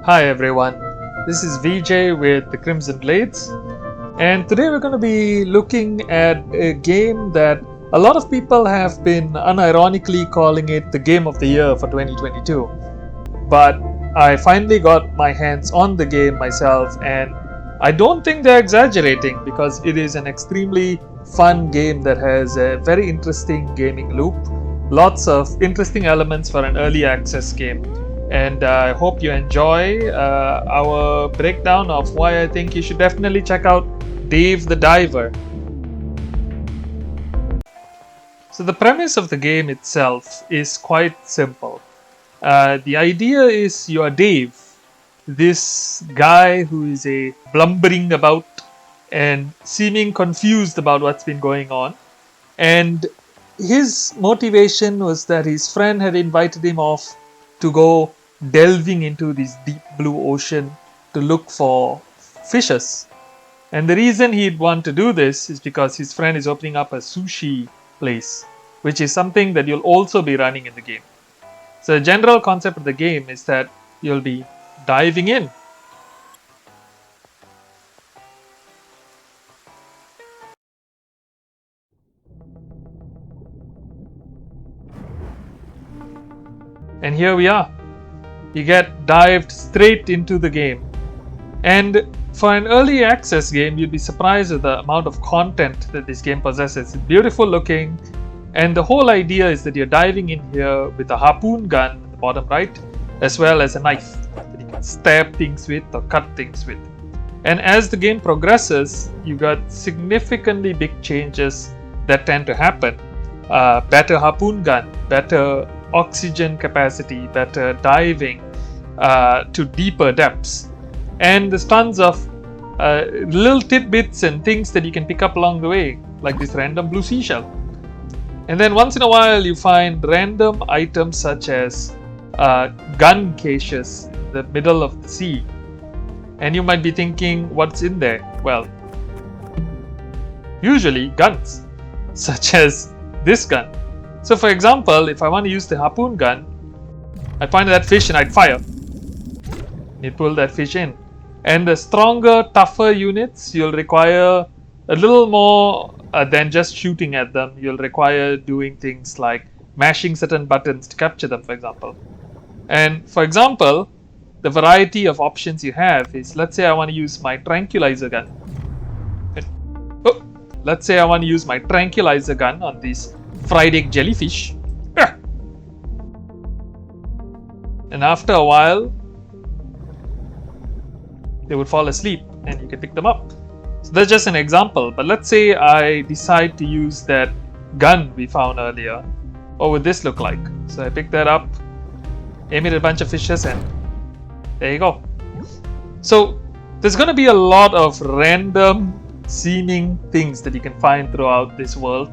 Hi everyone, this is VJ with the Crimson Blades, and today we're going to be looking at a game that a lot of people have been unironically calling it the Game of the Year for 2022. But I finally got my hands on the game myself, and I don't think they're exaggerating because it is an extremely fun game that has a very interesting gaming loop, lots of interesting elements for an early access game. And I hope you enjoy our breakdown of why I think you should definitely check out Dave the Diver. So the premise of the game itself is quite simple. The idea is you are Dave, this guy who is a blumbering about and seeming confused about what's been going on. And his motivation was that his friend had invited him off to go delving into this deep blue ocean to look for fishes. And the reason he'd want to do this is because his friend is opening up a sushi place, which is something that you'll also be running in the game. So the general concept of the game is that you'll be diving in. And here we are. You get dived straight into the game. And for an early access game, you'd be surprised at the amount of content that this game possesses. It's beautiful looking, and the whole idea is that you're diving in here with a harpoon gun at the bottom right, as well as a knife that you can stab things with or cut things with. And as the game progresses, you got significantly big changes that tend to happen. Better harpoon gun, better oxygen capacity, better diving to deeper depths, and there's tons of little tidbits and things that you can pick up along the way, like this random blue seashell. And then once in a while you find random items such as gun caches in the middle of the sea, and you might be thinking, what's in there? Well, usually guns, such as this gun. So for example, if I want to use the harpoon gun, I'd find that fish and I'd fire. And it pull that fish in. And the stronger, tougher units, you'll require a little more than just shooting at them. You'll require doing things like mashing certain buttons to capture them, for example. And for example, the variety of options you have is, let's say I want to use my tranquilizer gun. Let's say I want to use my tranquilizer gun on these fried egg jellyfish. And after a while, they would fall asleep and you can pick them up. So that's just an example. But let's say I decide to use that gun we found earlier. What would this look like? So I pick that up, aim it at a bunch of fishes, and there you go. So there's going to be a lot of random seeming things that you can find throughout this world.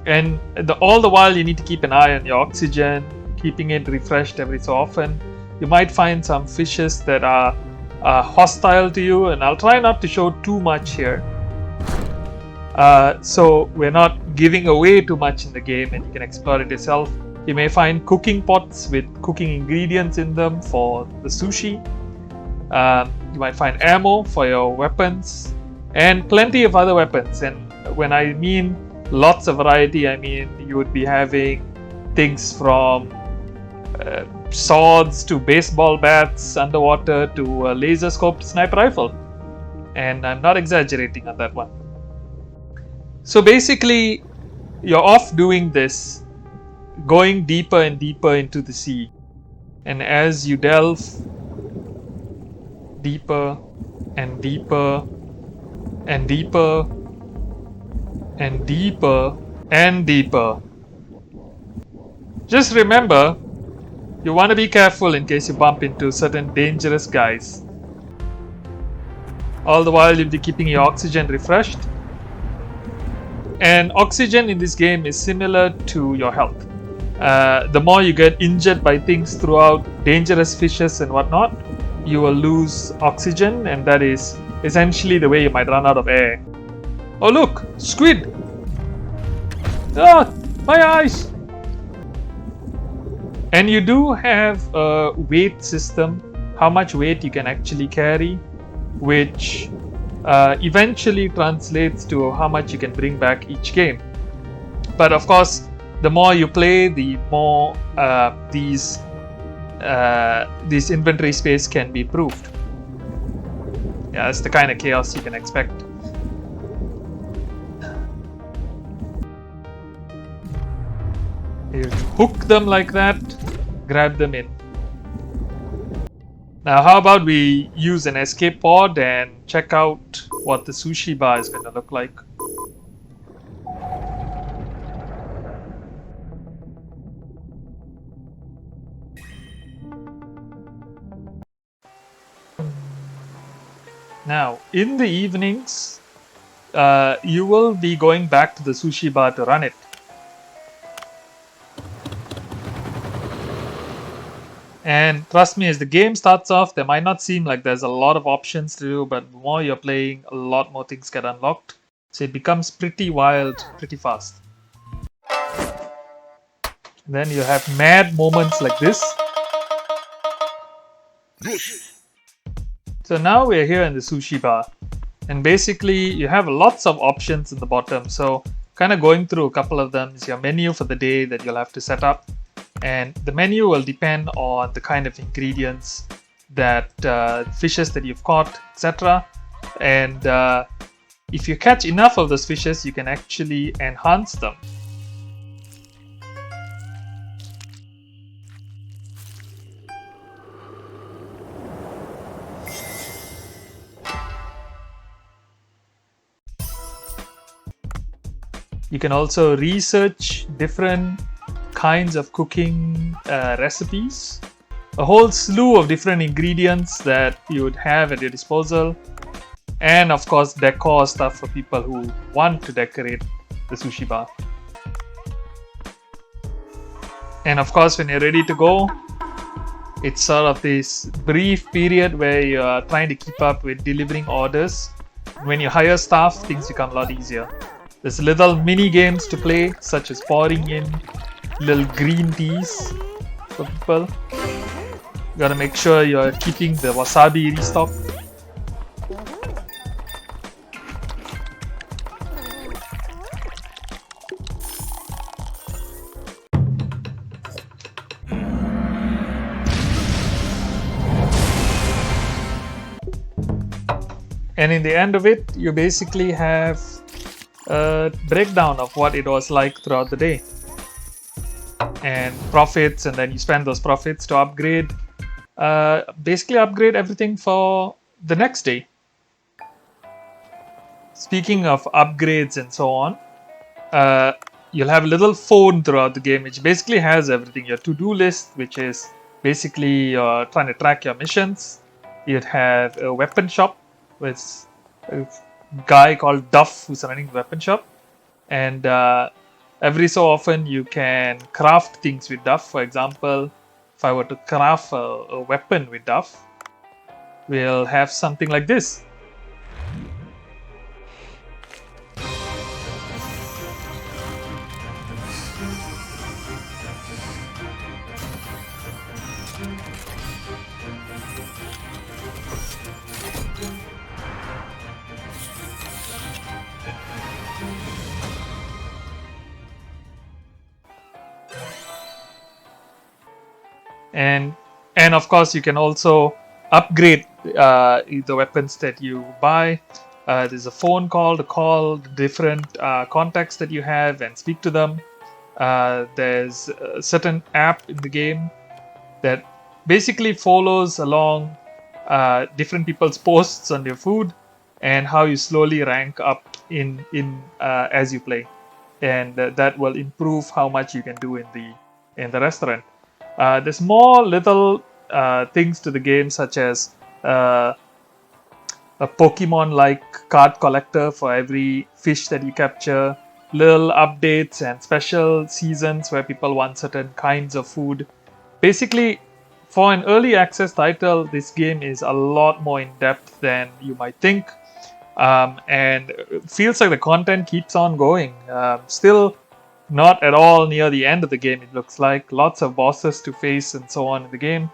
And all the while you need to keep an eye on your oxygen, keeping it refreshed every so often. You might find some fishes that are hostile to you, and I'll try not to show too much here. So we're not giving away too much in the game, and you can explore it yourself. You may find cooking pots with cooking ingredients in them for the sushi. You might find ammo for your weapons, and plenty of other weapons. And when I mean lots of variety, I mean you would be having things from swords to baseball bats underwater to a laser scoped sniper rifle, and I'm not exaggerating on that one. So basically you're off doing this, going deeper and deeper into the sea, and as you delve deeper and deeper and deeper and deeper and deeper, just remember, you want to be careful in case you bump into certain dangerous guys. All the while you'll be keeping your oxygen refreshed. And oxygen in this game is similar to your health. The more you get injured by things throughout, dangerous fishes and whatnot, you will lose oxygen, and that is essentially the way you might run out of air. Oh look, squid! Ah, my eyes! And you do have a weight system, how much weight you can actually carry, which eventually translates to how much you can bring back each game. But of course, the more you play, the more these inventory space can be improved. Yeah, that's the kind of chaos you can expect. You hook them like that, grab them in. Now, how about we use an escape pod and check out what the sushi bar is going to look like. Now, in the evenings, you will be going back to the sushi bar to run it. And trust me, as the game starts off, there might not seem like there's a lot of options to do, but the more you're playing, a lot more things get unlocked. So it becomes pretty wild, pretty fast. And then you have mad moments like this. So now we're here in the sushi bar. And basically, you have lots of options in the bottom. So kind of going through a couple of them is your menu for the day that you'll have to set up. And the menu will depend on the kind of ingredients that fishes that you've caught, etc. And if you catch enough of those fishes, you can actually enhance them. You can also research different kinds of cooking recipes, a whole slew of different ingredients that you would have at your disposal, and of course decor stuff for people who want to decorate the sushi bar. And of course, when you're ready to go, it's sort of this brief period where you're trying to keep up with delivering orders. When you hire staff, things become a lot easier. There's little mini games to play, such as pouring in little green teas for people. You gotta make sure you're keeping the wasabi restocked. And in the end of it, you basically have a breakdown of what it was like throughout the day. And profits, and then you spend those profits to upgrade, basically upgrade everything for the next day. Speaking of upgrades and so on, you'll have a little phone throughout the game which basically has everything. Your to-do list, which is basically trying to track your missions. You'd have a weapon shop with a guy called Duff who's running the weapon shop, and every so often you can craft things with Duff. For example, if I were to craft a weapon with Duff, we'll have something like this. And of course, you can also upgrade the weapons that you buy. There's a phone call to call different contacts that you have and speak to them. There's a certain app in the game that basically follows along different people's posts on their food and how you slowly rank up in as you play, and that will improve how much you can do in the restaurant. There's more little things to the game, such as a Pokemon-like card collector for every fish that you capture, little updates and special seasons where people want certain kinds of food. Basically, for an early access title, this game is a lot more in depth than you might think, and it feels like the content keeps on going. Still not at all near the end of the game, it looks like. Lots of bosses to face and so on in the game.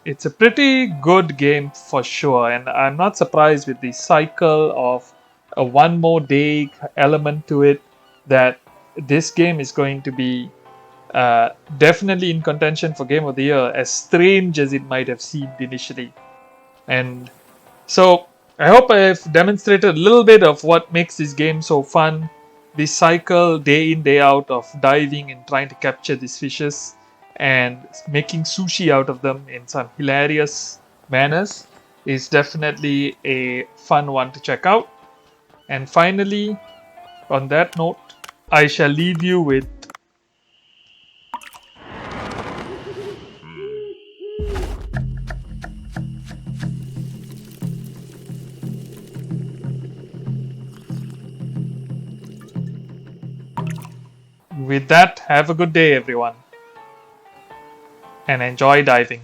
It's a pretty good game for sure, and I'm not surprised with the cycle of a one more day element to it that this game is going to be definitely in contention for Game of the Year, as strange as it might have seemed initially. And so I hope I've demonstrated a little bit of what makes this game so fun. This cycle, day in, day out, of diving and trying to capture these fishes and making sushi out of them in some hilarious manners is definitely a fun one to check out. And finally, on that note, I shall leave you with that, have a good day, everyone, and enjoy diving.